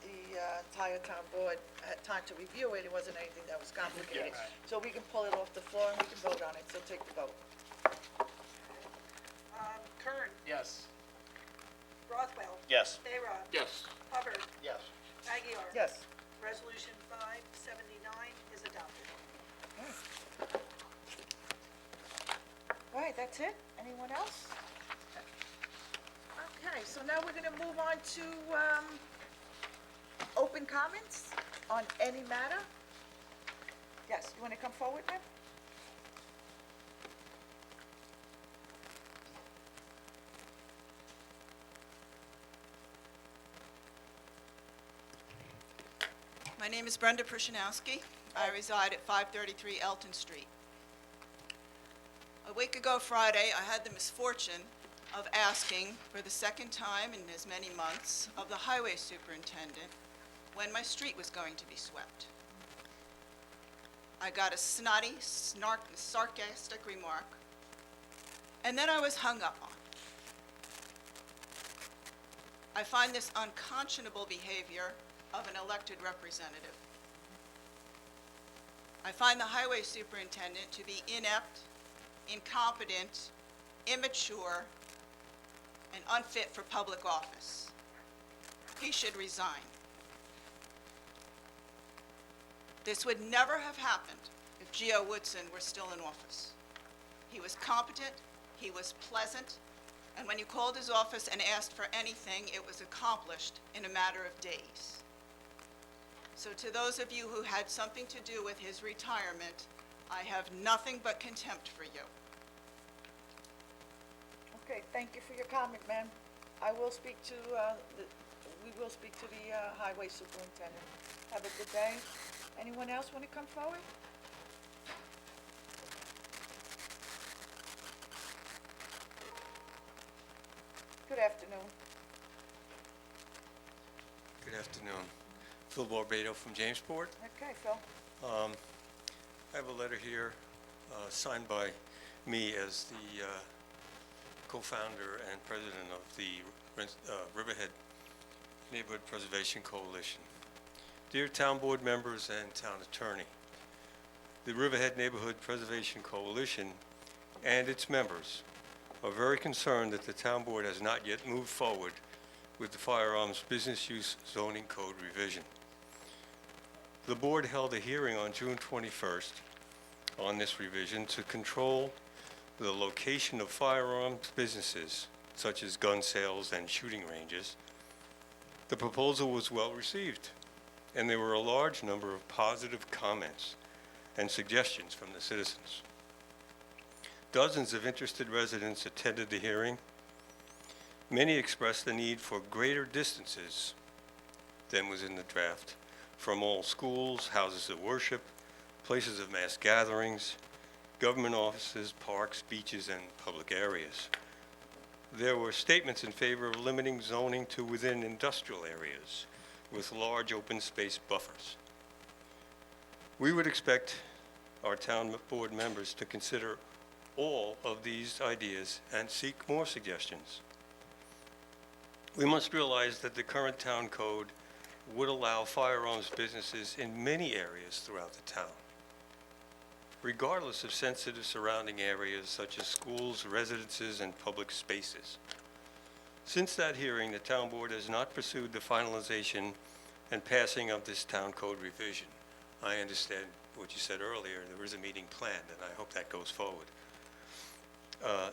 [SPEAKER 1] the entire town board had time to review it, it wasn't anything that was complicated.
[SPEAKER 9] Yes.
[SPEAKER 1] So we can pull it off the floor and we can vote on it, so take the vote.
[SPEAKER 3] Kern.
[SPEAKER 8] Yes.
[SPEAKER 3] Rothwell.
[SPEAKER 7] Yes.
[SPEAKER 3] Bayrock.
[SPEAKER 4] Yes.
[SPEAKER 3] Hubbard.
[SPEAKER 5] Yes.
[SPEAKER 3] Aguirre.
[SPEAKER 1] Yes.
[SPEAKER 3] Resolution 579 is adopted.
[SPEAKER 1] All right, that's it? Anyone else? Okay, so now we're gonna move on to, open comments on any matter. Yes, you wanna come forward, ma'am?
[SPEAKER 10] My name is Brenda Prushanowski. I reside at 533 Elton Street. A week ago Friday, I had the misfortune of asking for the second time in as many months of the highway superintendent when my street was going to be swept. I got a snotty, sarcastic remark, and then I was hung up on. I find this unconscionable behavior of an elected representative. I find the highway superintendent to be inept, incompetent, immature, and unfit for public office. He should resign. This would never have happened if Geo Woodson were still in office. He was competent, he was pleasant, and when you called his office and asked for anything, it was accomplished in a matter of days. So to those of you who had something to do with his retirement, I have nothing but contempt for you.
[SPEAKER 1] Okay, thank you for your comment, ma'am. I will speak to, we will speak to the highway superintendent. Have a good day. Anyone else want to come forward? Good afternoon.
[SPEAKER 11] Good afternoon. Phil Barbado from Jamesport.
[SPEAKER 1] Okay, Phil.
[SPEAKER 11] I have a letter here signed by me as the co-founder and president of the Riverhead Neighborhood Preservation Coalition. Dear town board members and town attorney, the Riverhead Neighborhood Preservation Coalition and its members are very concerned that the town board has not yet moved forward with the firearms business use zoning code revision. The board held a hearing on June 21st on this revision to control the location of firearms businesses, such as gun sales and shooting ranges. The proposal was well received, and there were a large number of positive comments and suggestions from the citizens. Dozens of interested residents attended the hearing. Many expressed the need for greater distances than was in the draft from all schools, houses of worship, places of mass gatherings, government offices, parks, beaches, and public areas. There were statements in favor of limiting zoning to within industrial areas with large open space buffers. We would expect our town board members to consider all of these ideas and seek more suggestions. We must realize that the current town code would allow firearms businesses in many areas throughout the town, regardless of sensitive surrounding areas such as schools, residences, and public spaces. Since that hearing, the town board has not pursued the finalization and passing of this town code revision. I understand what you said earlier, there is a meeting planned, and I hope that goes forward.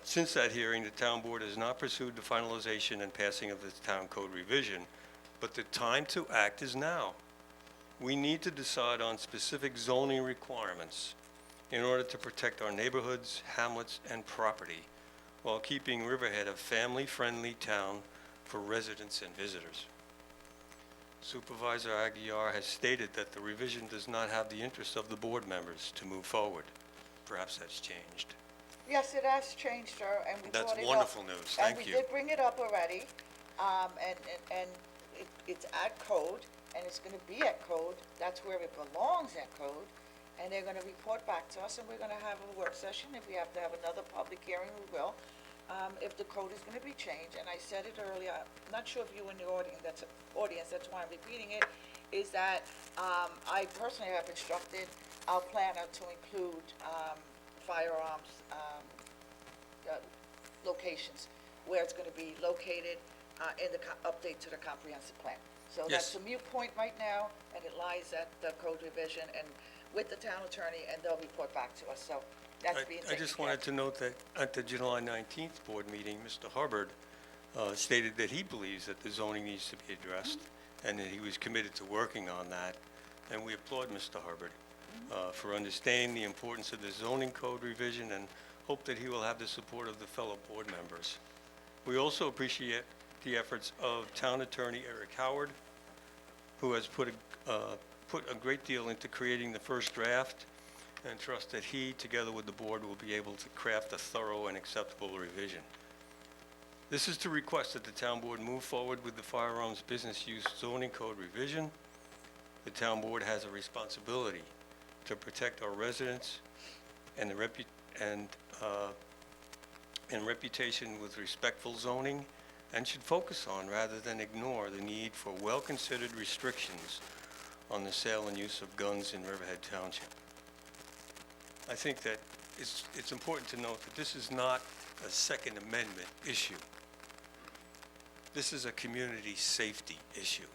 [SPEAKER 11] Since that hearing, the town board has not pursued the finalization and passing of this town code revision, but the time to act is now. We need to decide on specific zoning requirements in order to protect our neighborhoods, hamlets, and property while keeping Riverhead a family-friendly town for residents and visitors. Supervisor Aguiar has stated that the revision does not have the interest of the board members to move forward. Perhaps that's changed.
[SPEAKER 1] Yes, it has changed, sir, and we brought it up.
[SPEAKER 11] That's wonderful news. Thank you.
[SPEAKER 1] And we did bring it up already, and it's at code, and it's gonna be at code. That's where it belongs, at code. And they're gonna report back to us, and we're gonna have a work session. If we have to have another public hearing, we will, if the code is gonna be changed. And I said it earlier, I'm not sure if you in the audience, that's why I'm repeating it, is that, I personally have instructed our planner to include, firearms, locations where it's gonna be located, in the update to the comprehensive plan. So
[SPEAKER 11] Yes.
[SPEAKER 1] that's a mute point right now, and it lies at the code revision and with the town attorney, and they'll report back to us, so that's being taken care
[SPEAKER 11] I just
[SPEAKER 1] of.
[SPEAKER 11] wanted to note that at the July 19th board meeting, Mr. Hubbard stated that he believes that the zoning needs to be addressed, and that he was committed to working on that. And we applaud Mr. Hubbard for understanding the importance of the zoning code revision, and hope that he will have the support of the fellow board members. We also appreciate the efforts of Town Attorney Eric Howard, who has put a great deal into creating the first draft, and trust that he, together with the board, will be able to craft a thorough and acceptable revision. This is to request that the town board move forward with the firearms business use zoning code revision. The town board has a responsibility to protect our residents and the reputation with respectful zoning, and should focus on, rather than ignore, the need for well-considered restrictions on the sale and use of guns in Riverhead Township. I think that it's important to note that this is not a Second Amendment issue. This is a community safety issue.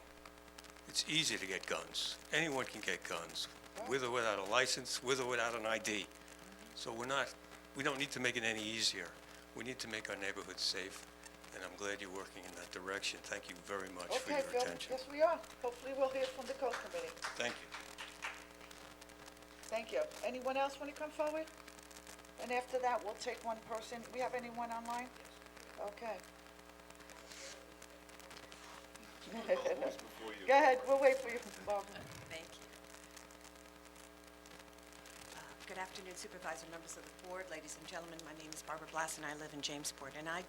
[SPEAKER 11] It's easy to get guns. Anyone can get guns, with or without a license, with or without an ID. So we don't need to make it any easier. We need to make our neighborhoods safe, and I'm glad you're working in that direction. Thank you very much for
[SPEAKER 1] Okay,
[SPEAKER 11] your
[SPEAKER 1] Phil,
[SPEAKER 11] attention.
[SPEAKER 1] yes, we are. Hopefully, we'll hear from the code committee.
[SPEAKER 11] Thank you.
[SPEAKER 1] Thank you. Anyone else want to come forward? And after that, we'll take one person. We have anyone online? Okay. Go ahead, we'll wait for you, Barbara.
[SPEAKER 12] Thank you. Good afternoon, Supervisor, members of the board, ladies and gentlemen. My name is Barbara Blass, and I live in Jamesport. And I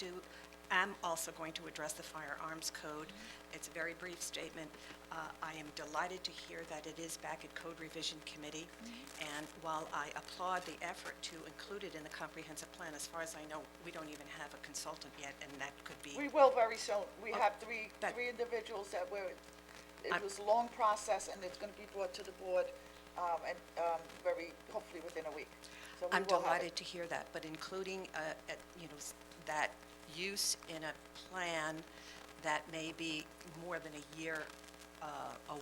[SPEAKER 12] am also going to address the firearms code. It's a very brief statement. I am delighted to hear that it is back at Code Revision Committee. And while I applaud the effort to include it in the comprehensive plan, as far as I know, we don't even have a consultant yet, and that could be...
[SPEAKER 1] We will very soon. We have three
[SPEAKER 12] that-
[SPEAKER 1] individuals that were, it
[SPEAKER 12] I'm-
[SPEAKER 1] was a long process, and it's going to be brought to the board, and very, hopefully within a week. So we
[SPEAKER 12] I'm
[SPEAKER 1] will have
[SPEAKER 12] delighted
[SPEAKER 1] it.
[SPEAKER 12] to hear that, but including, that use in a plan that may be more than a year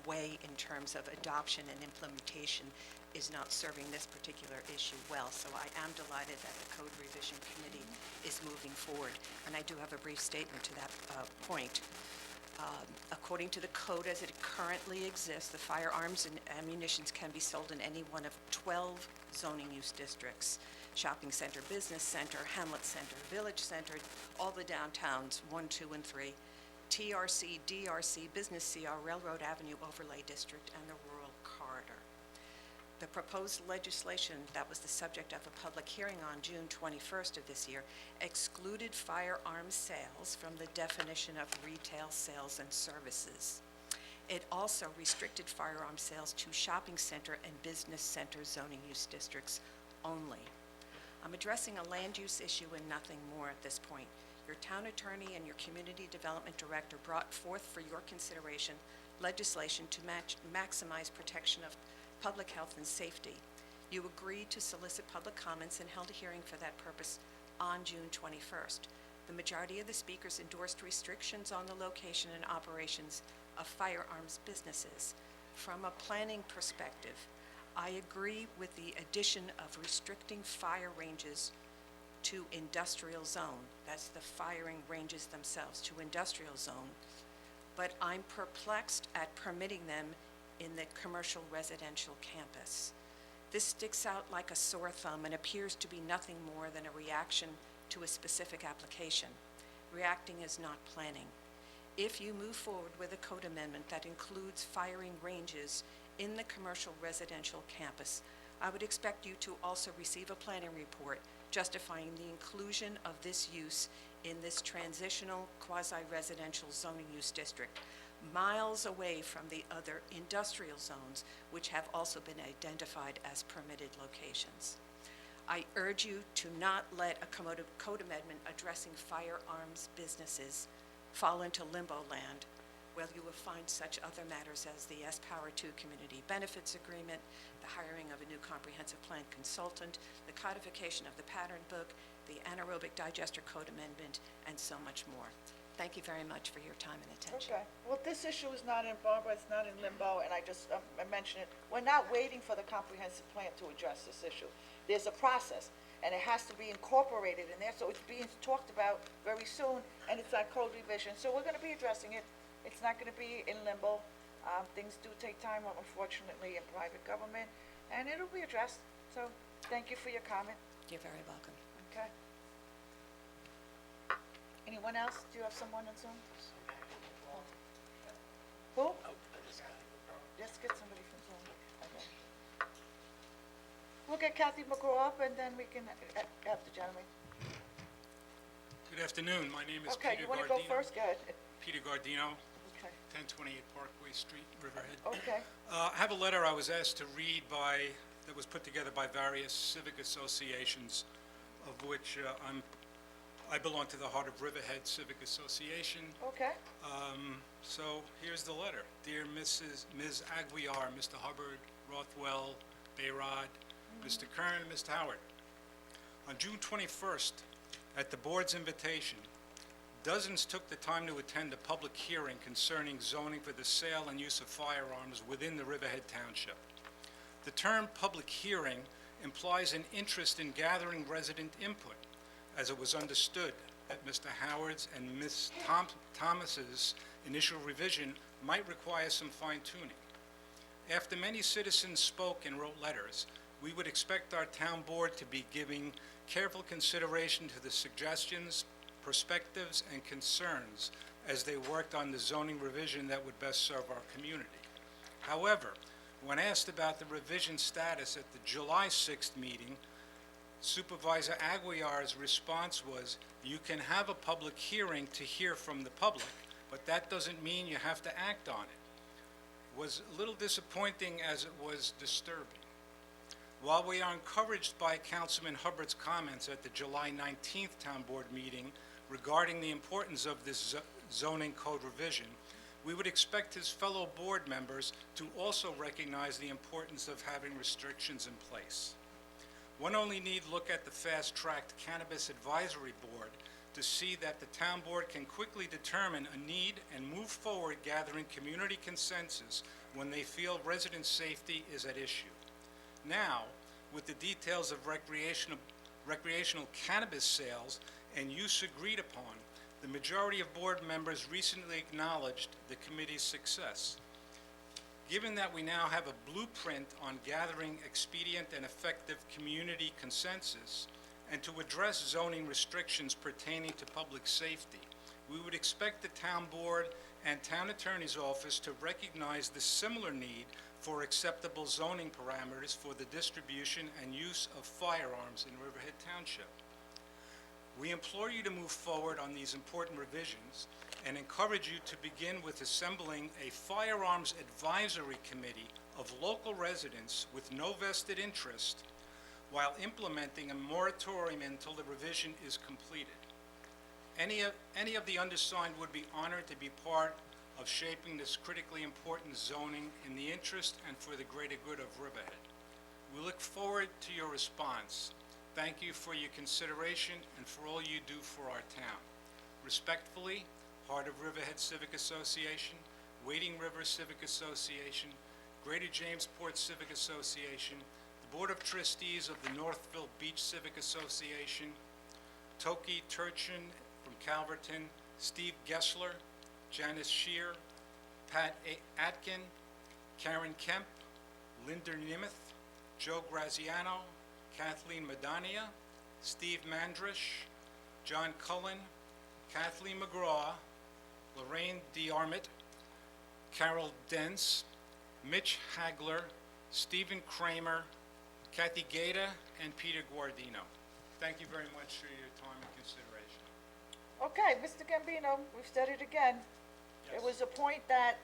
[SPEAKER 12] away in terms of adoption and implementation is not serving this particular issue well. So I am delighted that the Code Revision Committee is moving forward. And I do have a brief statement to that point. According to the code as it currently exists, the firearms and ammunitions can be sold in any one of 12 zoning use districts: shopping center, business center, hamlet center, village center, all the downtowns, 1, 2, and 3, TRC, DRC, Business CR, Railroad Avenue Overlay District, and the Rural Corridor. The proposed legislation that was the subject of a public hearing on June 21st of this year excluded firearms sales from the definition of retail sales and services. It also restricted firearm sales to shopping center and business center zoning use districts only. I'm addressing a land use issue and nothing more at this point. Your town attorney and your community development director brought forth for your consideration legislation to maximize protection of public health and safety. You agreed to solicit public comments and held a hearing for that purpose on June 21st. The majority of the speakers endorsed restrictions on the location and operations of firearms businesses. From a planning perspective, I agree with the addition of restricting fire ranges to industrial zone. That's the firing ranges themselves, to industrial zone. But I'm perplexed at permitting them in the commercial residential campus. This sticks out like a sore thumb and appears to be nothing more than a reaction to a specific application. Reacting is not planning. If you move forward with a code amendment that includes firing ranges in the commercial residential campus, I would expect you to also receive a planning report justifying the inclusion of this use in this transitional quasi-residential zoning use district, miles away from the other industrial zones, which have also been identified as permitted locations. I urge you to not let a code amendment addressing firearms businesses fall into limbo land, where you will find such other matters as the S-Power 2 Community Benefits Agreement, the hiring of a new comprehensive plan consultant, the codification of the pattern book, the anaerobic digester code amendment, and so much more. thank you very much for your time and attention.
[SPEAKER 1] Okay, well, this issue is not in, Barbara, it's not in limbo, and I just, I mentioned it. We're not waiting for the comprehensive plan to address this issue. There's a process, and it has to be incorporated in there, so it's being talked about very soon, and it's on code revision, so we're gonna be addressing it. It's not gonna be in limbo. Things do take time, unfortunately, in private government, and it'll be addressed. So, thank you for your comment,
[SPEAKER 12] You're very welcome.
[SPEAKER 1] okay? Anyone else? Do you have someone on Zoom? Who? Let's get somebody from Zoom. Okay. We'll get Kathy McGraw up, and then we can have the gentleman.
[SPEAKER 13] Good afternoon. My name is
[SPEAKER 1] Okay,
[SPEAKER 13] Peter
[SPEAKER 1] you want to go
[SPEAKER 13] Gardino.
[SPEAKER 1] first? Go ahead.
[SPEAKER 13] Peter Gardino,
[SPEAKER 1] Okay.
[SPEAKER 13] 1028 Parkway Street, Riverhead.
[SPEAKER 1] Okay.
[SPEAKER 13] I have a letter I was asked to read that was put together by various civic associations, of which I belong to the Heart of Riverhead Civic Association.
[SPEAKER 1] Okay.
[SPEAKER 13] So here's the letter. Dear Ms. Aguiar, Mr. Hubbard, Rothwell, Bayrod, Mr. Kern, Mr. Howard. On June 21st, at the board's invitation, dozens took the time to attend a public hearing concerning zoning for the sale and use of firearms within the Riverhead Township. The term public hearing implies an interest in gathering resident input, as it was understood that Mr. Howard's and Ms. Thomas's initial revision might require some fine-tuning. After many citizens spoke and wrote letters, we would expect our town board to be giving careful consideration to the suggestions, perspectives, and concerns as they worked on the zoning revision that would best serve our community. However, when asked about the revision status at the July 6th meeting, Supervisor Aguiar's response was, "You can have a public hearing to hear from the public, but that doesn't mean you have to act on it." It was a little disappointing as it was disturbing. While we are encouraged by Councilman Hubbard's comments at the July 19th Town Board meeting regarding the importance of this zoning code revision, we would expect his fellow board members to also recognize the importance of having restrictions in place. One only need look at the fast-tracked Cannabis Advisory Board to see that the town board can quickly determine a need and move forward gathering community consensus when they feel resident safety is at issue. Now, with the details of recreational cannabis sales and use agreed upon, the majority of board members recently acknowledged the committee's success. Given that we now have a blueprint on gathering expedient and effective community consensus, and to address zoning restrictions pertaining to public safety, we would expect the town board and town attorney's office to recognize the similar need for acceptable zoning parameters for the distribution and use of firearms in Riverhead Township. We implore you to move forward on these important revisions and encourage you to begin with assembling a firearms advisory committee of local residents with no vested interest while implementing a moratorium until the revision is completed. Any of the undersigned would be honored to be part of shaping this critically important zoning in the interest and for the greater good of Riverhead. We look forward to your response. Thank you for your consideration and for all you do for our town. Respectfully, Heart of Riverhead Civic Association, Wading River Civic Association, Greater Jamesport Civic Association, the Board of Trustees of the Northville Beach Civic Association, Toki Turchin from Calverton, Steve Gessler, Janice Shear, Pat Atkin, Karen Kemp, Linda Nemeth, Joe Graziano, Kathleen Madania, Steve Mandrish, John Cullen, Kathleen McGraw, Lorraine DeArmit, Carol Dents, Mitch Hagler, Stephen Kramer, Kathy Gaeta, and Peter Guardino. Thank you very much for your time and consideration.
[SPEAKER 1] Okay, Mr. Gambino, we've said it again. It was a point that,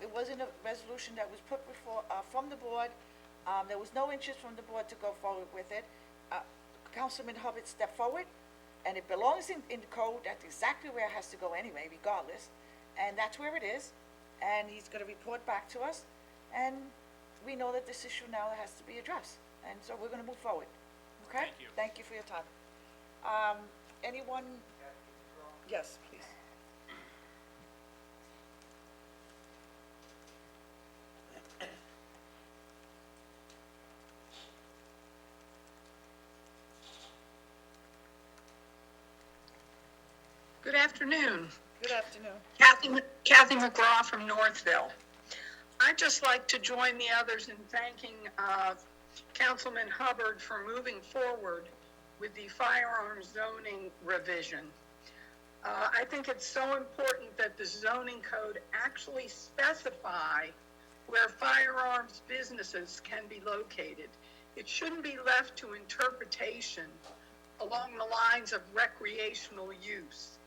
[SPEAKER 1] it wasn't a resolution that was put before, from the board. There was no interest from the board to go forward with it. Councilman Hubbard stepped forward, and it belongs in the code. That's exactly where it has to go anyway, regardless. And that's where it is. And he's gonna report back to us. And we know that this issue now has to be addressed. And so we're gonna move forward. Okay?
[SPEAKER 13] Thank you.
[SPEAKER 1] Thank you for your time. Anyone? Yes, please.
[SPEAKER 3] afternoon.
[SPEAKER 1] Good afternoon.
[SPEAKER 3] Kathy McGraw from Northville. I'd just like to join the others in thanking Councilman Hubbard for moving forward with the firearms zoning revision. I think it's so important that the zoning code actually specify where firearms businesses can be located. It shouldn't be left to interpretation along the lines of recreational use.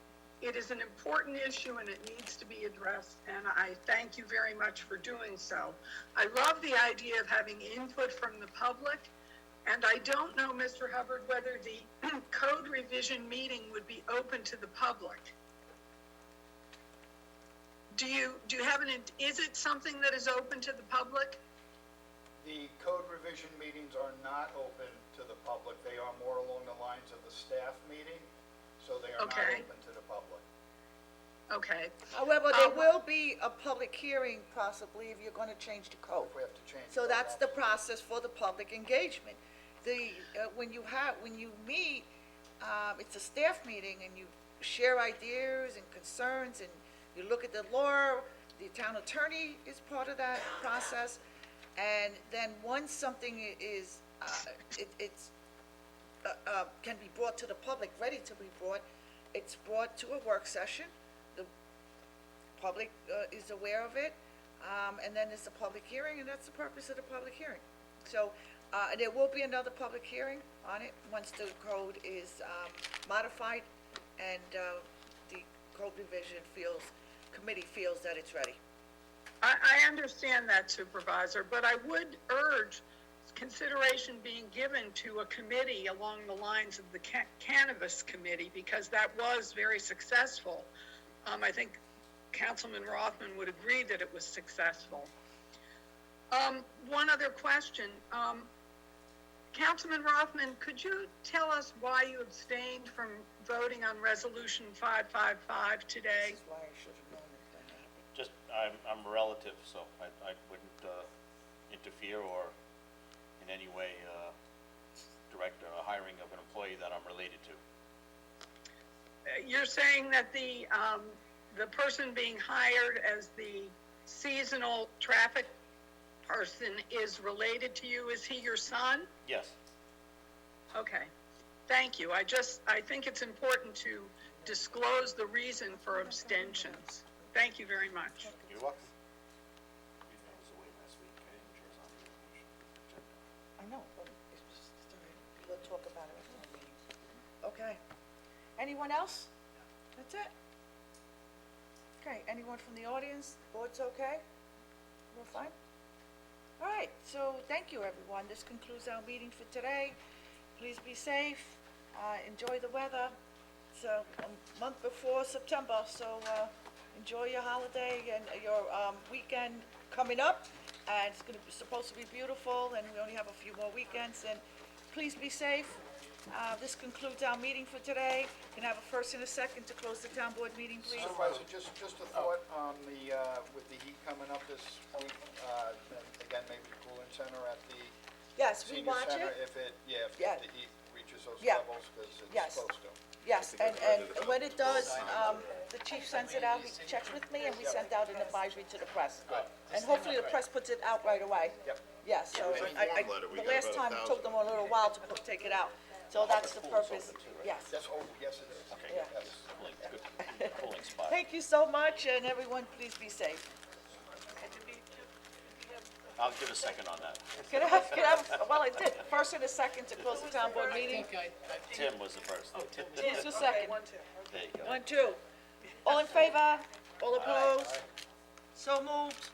[SPEAKER 3] It is an important issue and it needs to be addressed, and I thank you very much for doing so. I love the idea of having input from the public, and I don't know, Mr. Hubbard, whether the code revision meeting would be open to the public. Do you have is it something that is open to the public?
[SPEAKER 5] The code revision meetings are not open to the public. They are more along the lines of the staff meeting, so they are not
[SPEAKER 3] Okay.
[SPEAKER 5] open to the public.
[SPEAKER 3] Okay.
[SPEAKER 1] However, there will be a public hearing possibly if you're gonna change the code.
[SPEAKER 5] If we have to change.
[SPEAKER 1] So
[SPEAKER 5] the
[SPEAKER 1] that's the
[SPEAKER 5] law.
[SPEAKER 1] process for the public engagement. When you meet, it's a staff meeting and you share ideas and concerns and you look at the law, the town attorney is part of that process. And then once something is, can be brought to the public, ready to be brought, it's brought to a work session. The public is aware of it, and then there's a public hearing, and that's the purpose of the public hearing. So, there will be another public hearing on it once the code is modified, and the code revision committee feels that it's ready.
[SPEAKER 3] I understand that, Supervisor, but I would urge consideration being given to a committee along the lines of the Cannabis Committee, because that was very successful. I think Councilman Rothman would agree that it was successful. One other question. Councilman Rothman, could you tell us why you abstained from voting on Resolution 555 today?
[SPEAKER 1] This is why I should have known it then.
[SPEAKER 7] Just, I'm a relative, so I wouldn't interfere or in any way direct a hiring of an employee that I'm related to.
[SPEAKER 3] You're saying that the person being hired as the seasonal traffic person is related to you? Is he your son?
[SPEAKER 7] Yes.
[SPEAKER 3] Okay, thank you. I think it's important to disclose the reason for abstentions. Thank you very much.
[SPEAKER 7] You're welcome.
[SPEAKER 1] I know, but it's just, we'll talk about it at the meeting. Okay. Anyone else? That's it? Okay, anyone from the audience? Board's okay? We're fine? All right, so thank you, everyone. This concludes our meeting for today. Please be safe, enjoy the weather. It's a month before September, so enjoy your holiday and your weekend coming up. And it's supposed to be beautiful, and we only have a few more weekends, and please be safe. This concludes our meeting for today. Can I have a first and a second to close the town board meeting, please?
[SPEAKER 5] Supervisor, just a thought on with the heat coming up this week, and again, maybe the cooling center at the
[SPEAKER 1] Yes, we
[SPEAKER 5] senior
[SPEAKER 1] watch
[SPEAKER 5] center,
[SPEAKER 1] it.
[SPEAKER 5] if it,
[SPEAKER 1] Yeah.
[SPEAKER 5] if the heat reaches those
[SPEAKER 1] Yeah.
[SPEAKER 5] levels, because
[SPEAKER 1] Yes.
[SPEAKER 5] it's supposed to.
[SPEAKER 1] Yes, and when it does, the chief sends it out, he checks with me, and we send out an advisory to the press. And hopefully the press puts it out right away.
[SPEAKER 5] Yep.
[SPEAKER 1] Yes, so the last time it took them a little while to take it out, so that's the purpose, yes.
[SPEAKER 5] Yes, yes it is.
[SPEAKER 7] Okay,
[SPEAKER 1] Yeah.
[SPEAKER 7] that's good cooling spot.
[SPEAKER 1] Thank you so much, and everyone, please be safe.
[SPEAKER 7] I'll give a second on that.
[SPEAKER 1] Well, I did, first and a second to close the town board meeting.
[SPEAKER 7] Tim was the first.
[SPEAKER 1] Who's the second?
[SPEAKER 7] There you go.
[SPEAKER 1] 1, 2. All in favor? All opposed? So moved.